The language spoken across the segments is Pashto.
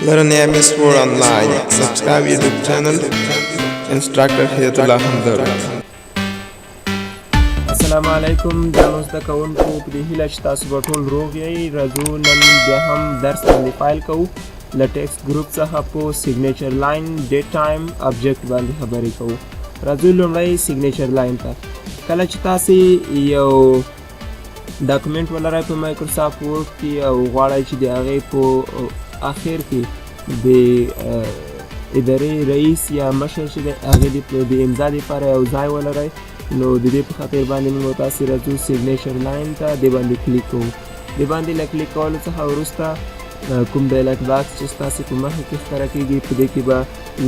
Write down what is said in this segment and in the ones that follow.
Learn AMS 4 online. Subscribe YouTube channel. Instructor Hayatullah Hamdard. السلام علیکم درنو زده کوونکو په دې هیله چې تاسو به ټول روغ یئ. راځو نن بیا هم درس باندې فایل کوو. له ټیکسټ ګروپ څخه په سیګنیچر لاین ډیټ ټایم ابجیکټ باندې خبرې کوو. راځو لومړی سیګنیچر لاین ته. کله چې تاسې یو ډاکومنټ ولرئ په مایکروسافټ ورډ کې او غواړئ چې د هغې په اخر کې د ادارې رئیس یا مشر چې دی هغې د امضا دپاره یو ځای ولرئ، نو د دې په خاطر باندې موږ تاسې راځو سیګنیچر لاین ته، دې باندې کلیک کوو. دې باندې له کلیک کولو څخه وروسته کوم ډایلاګ باکس چې ستاسې په مخې کې ښکاره کېږي، په دې کې به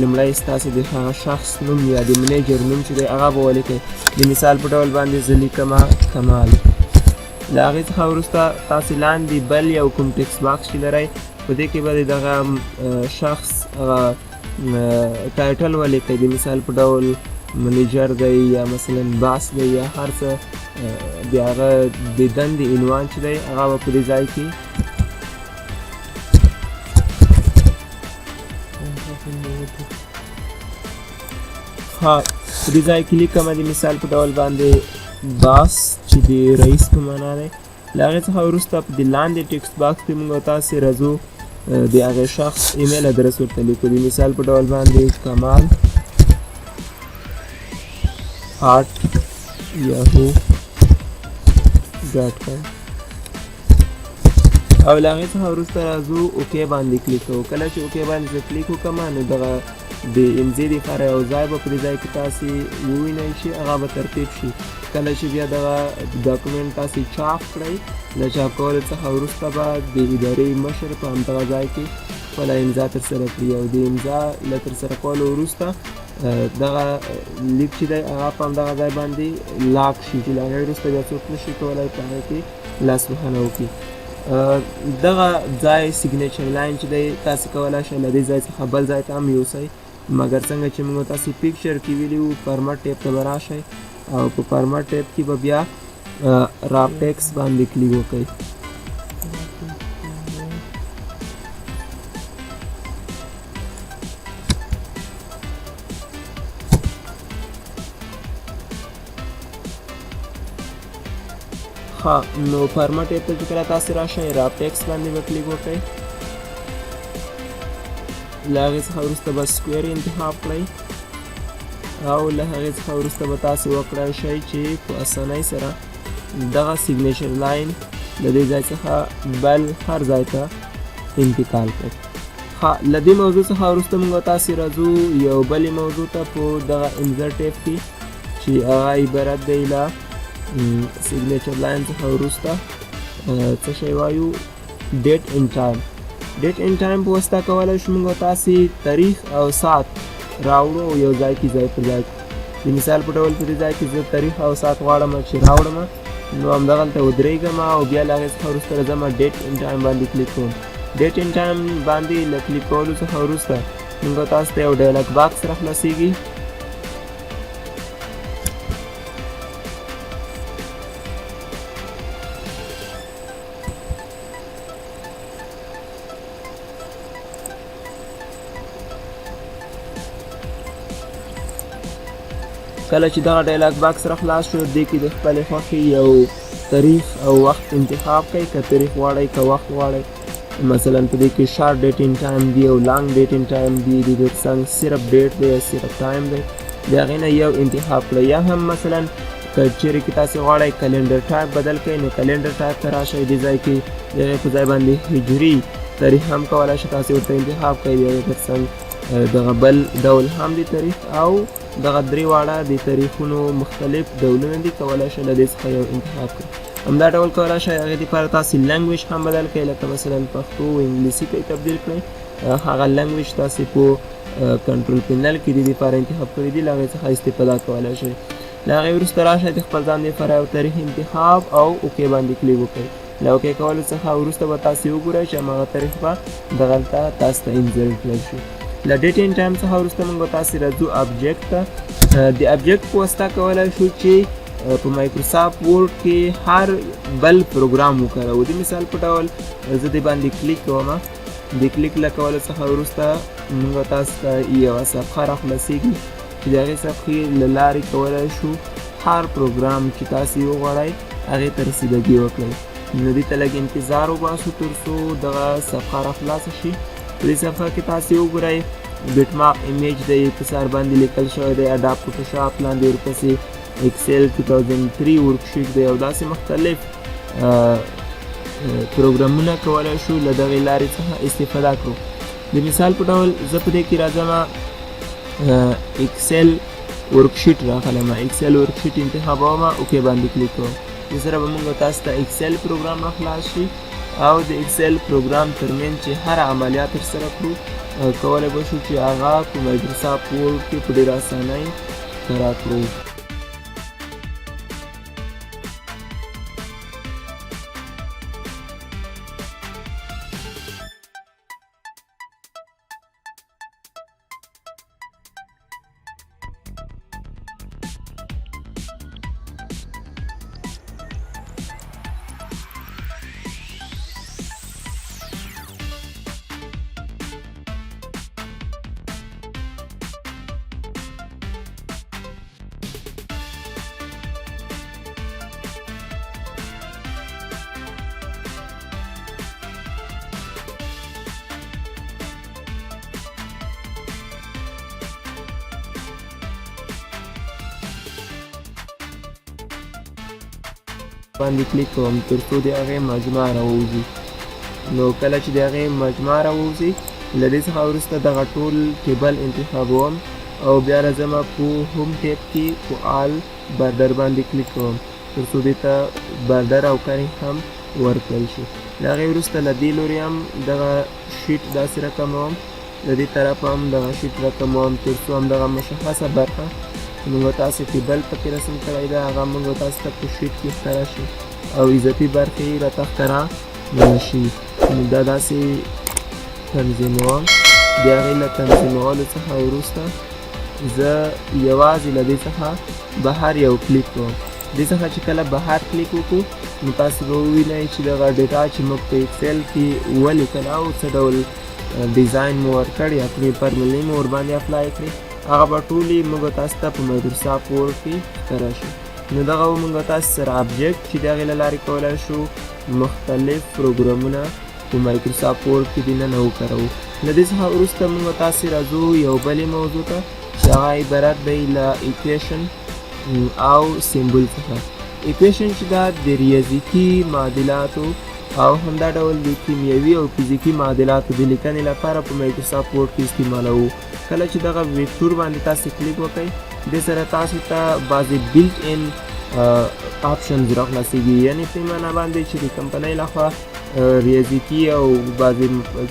لومړی ستاسې د هغه شخص نوم یا د منیجر نوم چې دی هغه به ولیکئ. د مثال په ډول باندې زه لیکمه کمال. له هغې څخه وروسته تاسې لاندې بل یو کوم ټکسټ باکس چې لرئ، په دې کې به د دغه شخص ټایټل ولیکئ. د مثال په ډول منیجر دی یا مثلا باس دی یا هر څه د هغه د دندې عنوان چې دی هغه به په دې ځای کې په دې ځای کې لیکمه. د مثال په ډول باندې باس چې د رئیس په معنا دی. له هغې څخه وروسته په دې لاندې ټکسټ باکس کې موږ تاسې راځو د هغې شخص ایمیل ادرس ورته لیکو. د مثال په ډول باندې کمال @yahoo.com او له هغې څخه وروسته راځو اوکې باندې کلیک کوو. کله چې اوکې باندې زه کلیک وکړم نو دغه د امضې دپاره یو ځای به په دې ځای کې تاسې ووینئ چې هغه به ترتیب شي. کله چې بیا دغه ډاکومنټ تاسې چاپ کړئ، له چاپ کولو څخه وروسته به د ادارې مشر په همدغه ځای کې خپله امضا ترسره کړي او د امضا له ترسره کولو وروسته دغه لیک چې دی هغه په همدغه ځای باندې لاک شي چې له هغې وروسته بیا څوک نشي کولی په هغې کې لاسوهنه وکړي. دغه ځای سیګنیچر لاین چې دی تاسې کولی شئ له دې ځای څخه بل ځای ته هم یوسئ، مګر څنګه چې موږ تاسې پیکچر کې ویلي وو فارمټ ټیب ته به راشئ او په فارمټ ټیب کې به بیا را ټیکسټ باندې کلیک وکړئ. نو فارمټ ټیب ته چې کله تاسې راشئ را ټیکسټ باندې به کلیک وکړئ. له هغې څخه وروسته به سکویر انتخاب کړئ او له هغې څخه وروسته به تاسې وکړی شئ چې په اسانۍ سره دغه سیګنیچر لاین له دې ځای څخه بل هر ځای ته انتقال کړئ. له دې موضوع څخه وروسته موږ تاسې راځو یو بلې موضوع ته په دغه انزر ټیب کې چې هغه عبارت دی له سیګنیچر لاین څخه وروسته څه شی وایو ډیټ ان ټایم. ډیټ ان ټایم په واسطه کولی شو موږ تاسې تاریخ او ساعت راوړو او یو ځای کې ځای پر ځای کړو. د مثال په ډول په دې ځای کې زه تاریخ او ساعت غواړم چې راوړم، نو همدغلته ودرېږم او بیا له هغې څخه وروسته راځم ډیټ ان ټایم باندې کلیک کوم. ډیټ ان ټایم باندې له کلیک کولو څخه وروسته موږ تاسو ته یو ډایلاګ باکس راخلاصېږي. کله چې دغه ډایلاګ باکس را خلاص شو، دې کې د خپلې خوښې یو تاریخ او وخت انتخاب کړئ. که تاریخ غواړئ که وخت غواړئ، مثلا په دې کې شارټ ډیټ ان ټایم دی او لانګ ډیټ ان ټایم دی، د دې څنګ صرف ډیټ دی یا صرف ټایم دی، د هغې نه یو انتخاب کړئ. یا هم مثلا که چیرې کې تاسې غواړئ کلنډر ټایپ بدل کړئ، نو کلنډر ټایپ ته راشئ. دې ځای کې د هغې په ځای باندې هجري تاریخ هم کولی شئ تاسې ورته انتخاب کړئ. د هغې تر څنګ دغه بل ډول هم دی تاریخ او دغه درې واړه د تاریخونو مختلف ډولونه دي، کولی شئ له دې څخه یو انتخاب کړئ. همدا ډول کولی شئ هغې دپاره تاسې لنګویج هم بدل کړئ، لکه مثلا پښتو انګلیسي ته یې تبدیل کړئ. هغه لنګویج تاسې په کنټرول پینل کې د دې لپاره انتخاب کړي دي، له هغې څخه استفاده کولی شئ. له هغې وروسته راشئ د خپل ځان دپاره یو تاریخ انتخاب او اوکې باندې کلیک وکړئ. له اوکې کولو څخه وروسته به تاسې وګورئ چې هماغه تاریخ به دغلته تاسو ته انزر کړل شي. له ډیټ ان ټایم څخه وروسته موږ تاسې راځو ابجیکټ ته. د ابجیکټ په واسطه کولی شو چې په مایکروسافټ ورډ کې هر بل پروګرام وکاروو. د مثال په ډول زه دې باندې کلیک کوم د کلیک له کولو څخه وروسته موږ تاسو ته یوه صفحه راخلاصیږي چې د هغې صفحې له لارې کولی شو هر پروګرام چې تاسو یې وغواړئ هغې ته رسیدګي وکړئ. نو دې ته لږ انتظار وباسو تر څو دغه صفحه راخلاصه شي. په دې صفحه کې تاسو وګورئ بیټ ماپ ایمیج دی په سر باندې لیکل شوی دی، اډاپ فوټوشاپ لاندې ورپسې ایکسل 2003 ورکشیټ دی او داسې مختلف پروګرامونه کولی شو له دغې لارې څخه استفاده کړو. د مثال په ډول زه په دې کې راځم ایکسل ورکشیټ راخلم، ایکسل ورکشیټ انتخابوم، اوکې باندې کلیک کوم. دې سره به موږ تاسو ته ایکسل پروګرام راخلاص شي او د ایکسل پروګرام ترمنځ چې هر عملیات ترسره کړو کولی به شو چې هغه په مایکروسافټ ورډ کې په ډېره اسانۍ ښکاره کړو. باندې کلیک کوم تر څو د هغې مجموعه راووځي. نو کله چې د هغې مجموعه راووځي له دې څخه وروسته دغه ټول ټیبل انتخابوم او بیا راځم په هوم ټیب کې په آل بردر باندې کلیک کوم تر څو دې ته بردر او کرې هم ورکړل شي. له هغې وروسته له دې لورې هم دغه شیټ داسې رقموم، له دې طرفه هم دغه شیټ رقموم تر څو همدغه مشخصه برخه موږ تاسو ټیبل پکې رسم کړی ده هغه موږ تاسو ته په شیټ کې ښکاره شي او اضافي برخې یې راته ښکاره نه شي. نو دا داسې تنظیموم. د هغې له تنظیمولو څخه وروسته زه یوازې له دې څخه بهر یو کلیک کوم. دې څخه چې کله بهر کلیک وکړو نو تاسو به ووینئ چې دغه ډیټا چې موږ په ایکسل کې ولیکل او څه ډول ډیزاین مو ورکړ یا کومې فارمولې مو ورباندې اپلای کړې هغه به ټولې موږ تاسو ته په مایکروسافټ ورډ کې ښکاره شي. نو دغه به موږ تاسو سره ابجکټ چې د هغې له لارې کولی شو مختلف پروګرامونه په مایکروسافټ ورډ کې دننه وکاروو. له دې څخه وروسته موږ تاسې راځو یو بلې موضوع ته چې هغه عبارت دی له ایکویشن او سیمبل څخه. ایکویشن چې دا د ریاضیکي معادلاتو او همدا ډول د کیمیاوي او فزیکي معادلاتو د لیکنې لپاره په مایکروسافټ ورډ کې استعمالوو. کله چې دغه ویکتور باندې تاسو کلیک وکړئ دې سره تاسو ته بعضې بلټ ان آپشنز راخلاصېږي، یعنې په معنا باندې چې د کمپنۍ لخوا ریاضیکي او بعضې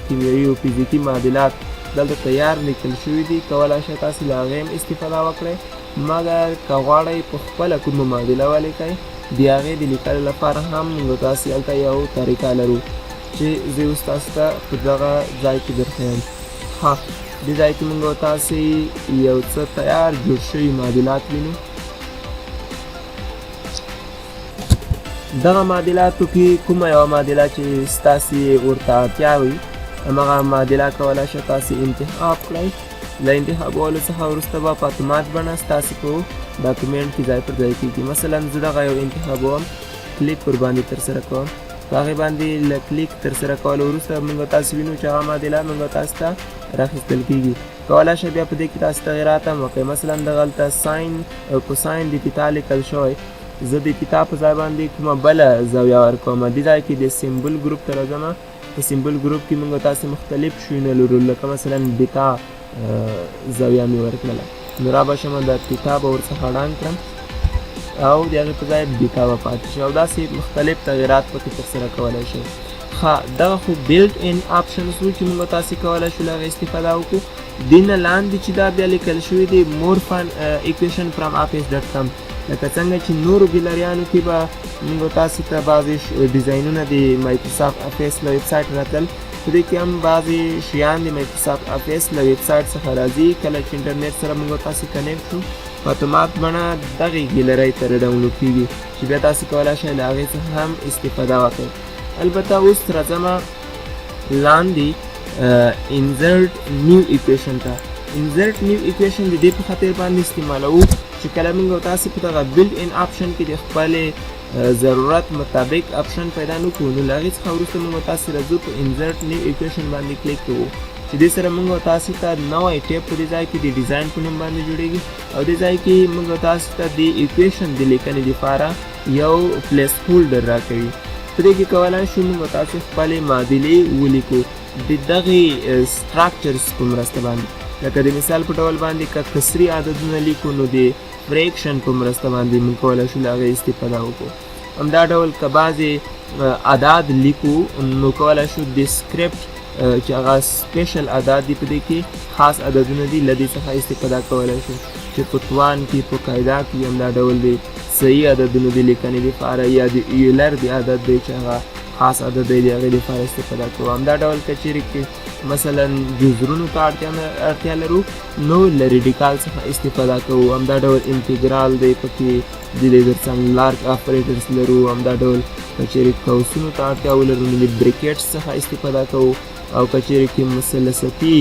کیمیاوي او فزیکي معادلات دلته تیار لیکل شوي دي، کولی شئ تاسو له هغې هم استفاده وکړئ. مګر که غواړئ په خپله کومه معادله ولیکئ د هغې د لیکلو لپاره هم موږ تاسې هلته یو طریقه لرو چې زه اوس تاسو ته په دغه ځای کې درښیم. ها دې ځای کې موږ تاسې یو څه تیار جوړ شوي معادلات وینو. دغه معادلاتو کې کومه یوه معادله چې ستاسې ورته اړتیا وي همغه معادله کولی شئ تاسې انتخاب کړئ. له انتخابولو څخه وروسته به په اتومات بڼه ستاسې په ډاکومنټ کې ځای پر ځای کېږي. مثلا زه دغه یو انتخابوم، کلیک ورباندې ترسره کوم. په هغې باندې له کلیک ترسره کولو وروسته موږ تاسې وینو چې هغه معادله موږ تاسو ته راخیستل کېږي. کولی شئ بیا په دې کې تاسو تغیرات هم وکړئ. مثلا دغلته ساین او کوساین د تیتا لیکل شوی، زه د تیتا په ځای باندې کومه بله زاویه ورکوم. دې ځای کې د سیمبل ګروپ ته راځم. په سیمبل ګروپ کې موږ تاسې مختلف شیونه لرو، لکه مثلا بیتا زاویه مې ورکړله. نو را به شم د تیتا به ورڅخه ړنګ کړم او د هغې په ځای بیتا به پاتې شي او داسې مختلف تغیرات پکې ترسره کولی شئ. ښه دغه خو بیلټ ان آپشنز وو چې موږ تاسې کولی شو له هغې استفاده وکړو. دې نه لاندې چې دا بیا لیکل شوي دي مور فن ایکویشن فرام آفیس ډاټ کام، لکه څنګه چې نورو ګیلریانو کې به موږ تاسې ته بعضې ډیزاینونه د مایکروسافټ آفیس له ویب سایټ راتلل، په دې کې هم بعضې شیان د مایکروسافټ آفیس له ویب سایټ څخه راځي. کله چې انټرنیټ سره موږ تاسې کنیکټ شو په اتومات بڼه دغې ګیلرۍ ته راډاونلوډ کېږي چې بیا تاسې کولی شئ له هغې څخه هم استفاده وکړئ. البته اوس راځم لاندې insert new equation ته insert new equation د دې په خاطر باندې استعمالوو چې کله موږ تاسو په دغه built in option کې د خپل ضرورت مطابق اپشن پیدا نه کوو نو له هغې څخه وروسته موږ تاسو راځو په insert new equation باندې کلیک کوو چې دې سره موږ تاسو ته نوی ټیب په دې ځای کې د ډیزاین په نوم باندې جوړیږي او دې ځای کې موږ تاسو ته د equation د لیکنې لپاره یو پلیس هولډر راکوي په دې کې کولی شو موږ تاسو خپلې معادلې ولیکو د دغې سټراکچرز په مرسته باندې لکه د مثال په ډول باندې که کسري عددونه لیکو نو د فریکشن په مرسته باندې موږ کولی شو له هغې استفاده وکړو همدا ډول که بعضې اعداد لیکو نو کولی شو د سکرپټ چې هغه سپیشل اعداد دي په دې کې خاص عددونه دي له دې څخه استفاده کولی شو چې په توان کې په قاعده کې همدا ډول د صحیح عددونو د لیکنې لپاره یا د ایولر د عدد دی چې هغه خاص عدد دی د هغې لپاره استفاده کوو همدا ډول که چیرې کې مثلا جذرونو ته اړتیا لرو نو له ریډیکال څخه استفاده کوو همدا ډول انټیګرال دی پکې د دې ترڅنګ لارج اپریټرز لرو همدا ډول که چیرې قوسونو ته اړتیا ولرو نو د بریکټس څخه استفاده کوو او که چیرې کې مثلثتي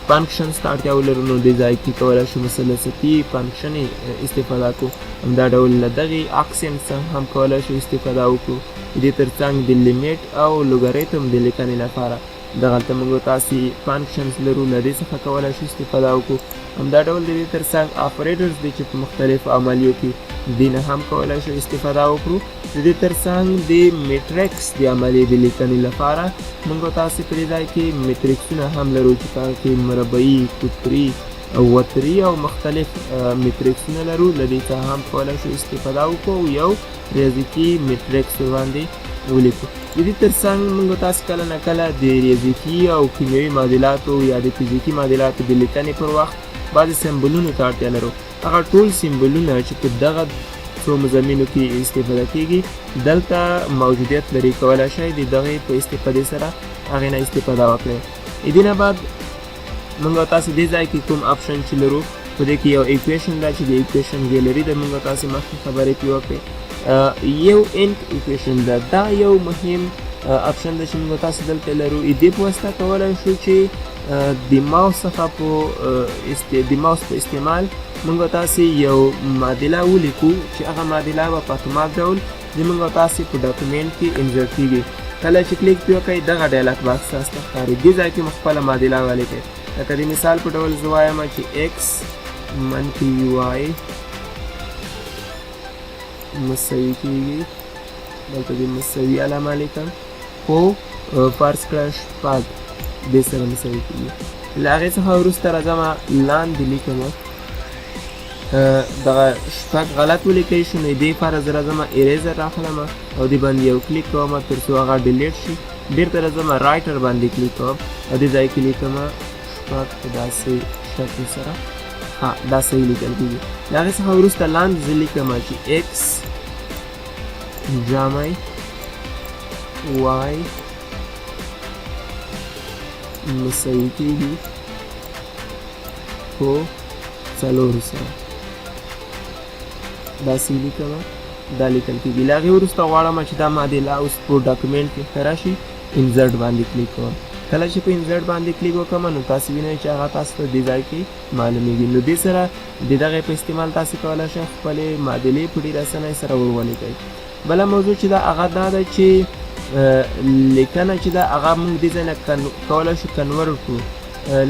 فنکشنز ته اړتیا ولرو نو دې ځای کې کولی شو مثلثتي فنکشن استفاده کړو همدا ډول له دغې اکسنټ څخه هم کولی شو استفاده وکړو د دې ترڅنګ د لیمیټ او لوګاریتم د لیکنې لپاره دغلته موږ تاسې فنکشنز لرو له دې څخه کولی شو استفاده وکړو همدا ډول د دې ترڅنګ اپریټرز دي چې په مختلفو عملیو کې دې نه هم کولی شو استفاده وکړو د دې ترڅنګ د میټریکس د عملیې د لیکنې لپاره موږ تاسې په دې ځای کې میټریکسونه هم لرو چې په هغه کې مربعي قطري وتري او مختلف میټریکسونه لرو له دې څخه هم کولی شو استفاده وکړو یو ریاضیکي میټریکس ورباندې ولیکو د دې ترڅنګ موږ تاسو کله نه کله د ریاضیکي او کیمیاوي معادلاتو یا د فزیکي معادلاتو د لیکنې پر وخت بعضې سمبولونو ته اړتیا لرو هغه ټول سمبولونه چې په دغه څو مضامینو کې استفاده کیږي دلته موجودیت لري کولی شئ د دغې په استفادې سره هغې نه استفاده وکړئ د دې نه بعد موږ تاسې دې ځای کې کوم اپشن چې لرو په دې کې یو ایکویشن ده چې د ایکویشن ګیلري ده موږ تاسې مخکې خبرې پرې وکړې یو انټ ایکویشن ده دا یو مهم اپشن ده چې موږ تاسې دلته لرو دې په واسطه کولی شو چې د ماوس څخه په استعمال موږ تاسې یو معادله ولیکو چې هغه معادله به په اتومات ډول زموږ تاسې په ډاکومنټ کې انزرټ کیږي کله چې کلیک پرې وکړئ دغه ډایلاګ باکس تاسو ته ښکاري دې ځای کې مو خپله معادله ولیکئ لکه د مثال په ډول زه وایم چې ایکس منفي واي مساوي کیږي دلته د مساوي علامه لیکم خو فرض کړه شپږ دې سره مساوي کیږي له هغې څخه وروسته راځم لاندې لیکم دغه شپږ غلط ولیکئ شو نو دې لپاره زه راځم اریزر راخلم او دې باندې یو کلیک کوم تر څو هغه ډیلیټ شي بیرته راځم رایټر باندې کلیک کوم او دې ځای کې لیکم شپږ په داسې شکل سره ها دا صحیح لیکل کېږي د هغې څخه وروسته لاندې زه لیکم چې ایکس جامع وای مساوي کېږي په څلورو سره داسې لیکم دا لیکل کېږي له هغې وروسته غواړم چې دا معادله اوس په ډاکومنټ کې ښکاره شي انزرټ باندې کلیک کوم کله چې په انزرټ باندې کلیک وکړم نو تاسې وینئ چې هغه تاسو ته دې ځای کې معلومیږي نو دې سره د دغې په استعمال تاسې کولی شئ خپلې معادلې په ډېرې اسانۍ سره ور ولیکئ بله موضوع چې ده هغه دا ده چې لیکنه چې ده هغه موږ دې ځای نه کولی شو کنورټ کړو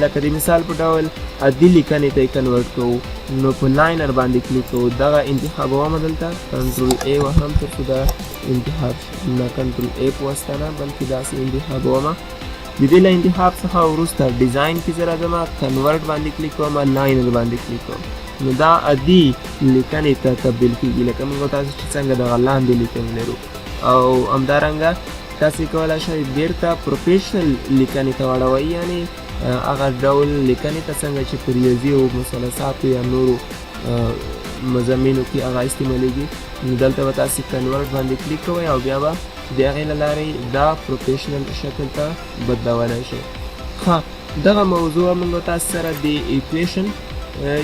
لکه د مثال په ډول عادي لیکنې ته یې کنورټ کوو نو په لاینر باندې کلیک کوو دغه انتخابوم دلته کنټرول ای وهم تر څو دا انتخاب شي نه کنټرول ای په واسطه نه بلکې داسې انتخابومه د دې له انتخاب څخه وروسته ډیزاین کې زه راځم کنورټ باندې کلیک کوم لاینر باندې کلیک کوم نو دا عادي لیکنې ته تبدیل کېږي لکه موږ تاسو چې څنګه دغه لاندې لیکنې لرو او همدارنګه تاسې کولی شئ بیرته پروفیشنل لیکنې ته واړوئ یعنې هغه ډول لیکنې ته څنګه چې په ریاضي او مثلثاتو یا نورو مضامینو کې هغه استعمالیږي نو دلته به تاسې کنورټ باندې کلیک کوئ او بیا به د هغې له لارې دا پروفیشنل شکل ته بدلولی شئ ښه دغه موضوع موږ تاسو سره د ایکویشن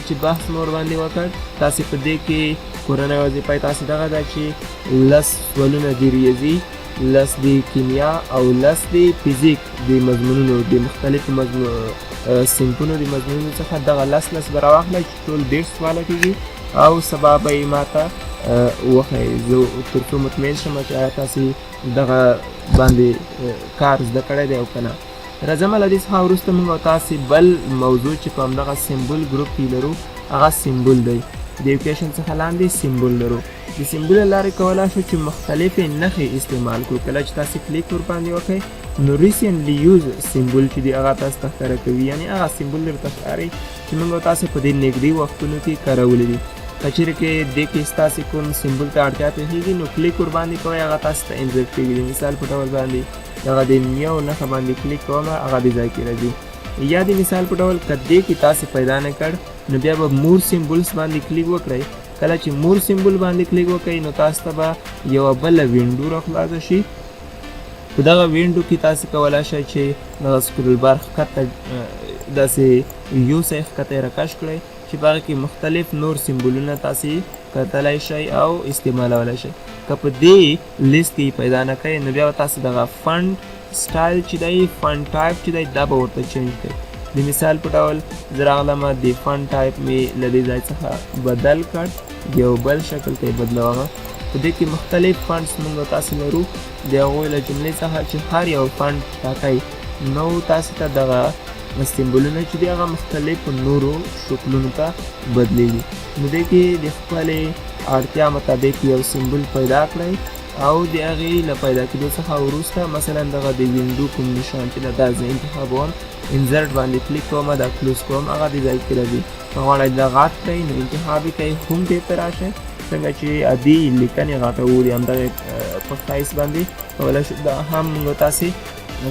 چې بحث مو ورباندې وکړ تاسې په دې کې کورنۍ وظیفه یې تاسې دغه ده چې 10 سوالونه د ریاضي لس د کیمیا او لس د فزیک د مضمونونو د مختلفو صنفونو د مضمونونو څخه دغه لس به راواخلئ چې ټول 10 سواله کېږي او سبا به یې ماته وښایي زه تر څو مطمئن شم چې آیا تاسې دغه باندې کار زده کړی دی او که نه. راځم له دې څخه وروسته موږ او تاسې بل موضوع چې په همدغه سمبول ګروپ کې لرو هغه سمبول دی. د ایوکیشن څخه لاندې سمبول لرو. د سمبول له لارې کولی شو چې مختلفې نښې استعمال کړو. کله چې تاسې کلیک ورباندې وکړئ نو ریسنټلی یوز سمبول چې دی هغه تاسو ته ښکاره کوي، یعنې هغه سمبول درته ښکاري چې موږ او تاسې په دې نږدې وختونو کې کارولی دي. که چیرې کې دې کې ستاسې کوم سمبول ته اړتیا پېښېږي نو کلیک ورباندې کوئ هغه تاسو ته انزرټ کېږي. د مثال په ډول باندې دغه د نیو نښه باندې کلیک کوم هغه دې ځای کې راځي. یا د مثال په ډول که دې کې تاسې پیدا نه کړ نو بیا به مور سمبولز باندې کلیک وکړئ. کله چې مور سمبول باندې کلیک وکړئ نو تاسو ته به یوه بله وینډو راخلاصه شي. په دغه وینډو کې تاسې کولی شئ چې دغه سکرول بار ښکته داسې یو ځای ښکته یې راکش کړئ چې په هغه کې مختلف نور سمبولونه تاسې کتلی شئ او استعمالولی شئ. که په دې لیست کې پیدا نه کړئ نو بیا به تاسې دغه فنډ سټایل چې دی فنډ ټایپ چې دی دا به ورته چینج کړئ. د مثال په ډول زه راغلم د فنډ ټایپ مې له دې ځای څخه بدل کړ، یو بل شکل ته یې بدلومه. په دې کې مختلف فنډس موږ تاسې لرو. د هغوی له جملې څخه چې هر یو فنډ ټاکئ نو تاسې ته دغه سمبولونه چې دي هغه مختلفو نورو شکلونو ته بدلیږي. نو دې کې د خپلې اړتیا مطابق یو سمبول پیدا کړئ او د هغې له پیدا کېدو څخه وروسته مثلا دغه د وینډو کوم نشان چې ده دا زه انتخابوم، انزرټ باندې کلیک کوم، دا کلوز کوم، هغه د ځای کې راځي. که غواړئ دا غټ کړئ نو انتخاب یې کوئ، هوم ټیب ته راشئ، څنګه چې عادي لیکنې غټوو د همدغې په ښایست باندې کولی شو دا هم موږ تاسې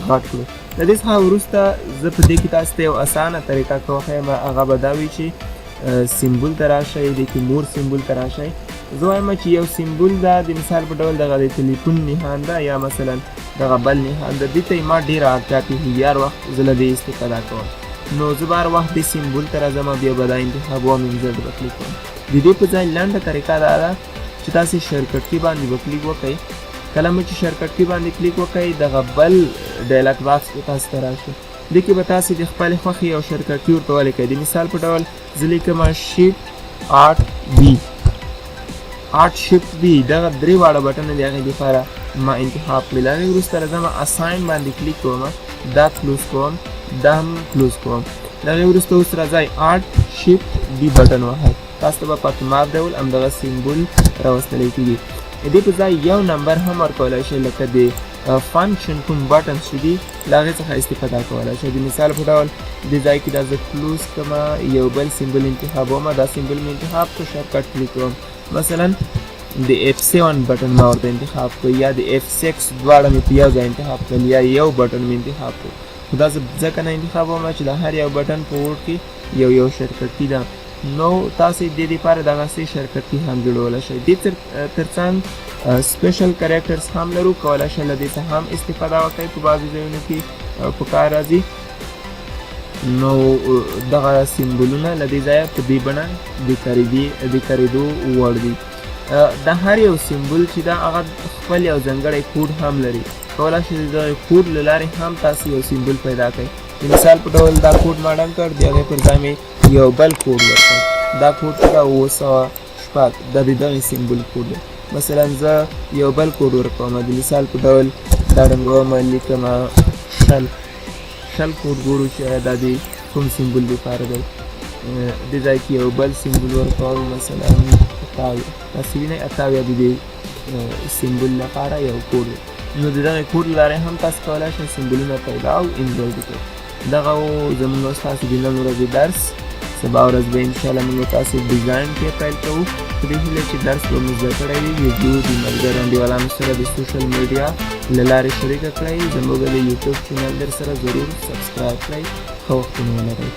غټ کړو. د دې څخه وروسته زه په دې کې تاسو ته یو اسانه طریقه که وښیم هغه به دا وي چې سمبول ته راشئ، دې کې مور سمبول ته راشئ. زه وایم چې یو سمبول ده د مثال په ډول دغه د تلیفون نښان ده یا مثلا دغه بل نښان ده، دې ته یې ما ډېره اړتیا پېښېږي، هر وخت زه له دې استفاده کوم. نو زه به هر وخت دې سمبول ته راځم بیا به دا انتخابوم، انزرټ به کلیک کوم. د دې په ځای لنډه طریقه دا ده چې تاسې شرکټ کې باندې به کلیک وکړئ. کله مو چې شرکټ کې باندې کلیک وکړئ دغه بل ډایلاګ باکس به تاسو ته راشي. دې کې به تاسې د خپلې خوښې یو شرکټ کې ورته ولیکئ. د مثال په ډول زه لیکم شیفټ 8B. 8 شیفټ B دغه درې واړه بټنه د هغې دپاره ما انتخاب کړل. هغې وروسته راځم اساین باندې کلیک کوم، دا کلوز کوم، دا هم کلوز کوم. د هغې وروسته اوس راځئ 8 شیفټ B بټن وهئ. تاسو ته به په اتومات ډول همدغه سمبول راوستلی کېږي. د دې په ځای یو نمبر هم ورکولی شئ، لکه د فنکشن کوم بټنز چې دي له هغې څخه استفاده کولی شئ. د مثال په ډول دې ځای کې دا زه کلوز کومه، یو بل سمبول انتخابوم، دا سمبول مې انتخاب کړو، شارټکټ کلیک کوم. مثلا د F7 بټن ما ورته انتخاب کړو یا د F6 دواړه مې په یو ځای انتخاب کړل یا یو بټن مې انتخاب کړو. خو دا زه ځکه نه انتخابوم چې د هر یو بټن په وړ کې یو شرکټي ده. نو تاسې د دې دپاره دغسې شرکټي هم جوړولی شئ. دې تر څنګ سپیشل کریکټرز هم لرو، کولی شئ له دې څخه هم استفاده وکړئ، په بعضې ځایونو کې په کار راځي. نو دغه سمبولونه له دې ځایه په دې بڼه د کارېدو وړ دي. د هر یو سمبول چې ده هغه خپل یو ځانګړی کوډ هم لري. کولی شئ د دغې کوډ له لارې هم تاسې یو سمبول پیدا کړئ. د مثال په ډول دا کوډ ما ډنګ کړ، د هغې پر ځای مې یو بل کوډ ورکړ. دا کوډ چې ده 906 دا د دغې سمبول کوډ دی. مثلا زه یو بل کوډ ورکوم، د مثال په ډول دا ډنګوم، لیکم شل کوډ ګورو چې دا د کوم سمبول دپاره دی. دې ځای کې یو بل سمبول ورکوم، مثلا 58. تاسې وینئ 58 د دې سمبول لپاره یو کوډ دی. نو د دغې کوډ له لارې هم تاسو کولی شئ سمبولونه پیدا او انزرټ کړئ. دغه زموږ او ستاسو د نن ورځې درس. سبا ورځ به انشاءالله موږ تاسو ډیزاین کې پیل کوو. په دې هیله چې درس به مو زده کړی وي. ویډیو د ملګرو انډیوالانو سره د سوشل میډیا له لارې شریکه کړئ. زموږ د یوټیوب چینل در سره ضرور سبسکرایب کړئ. ښه وختونه ولرئ.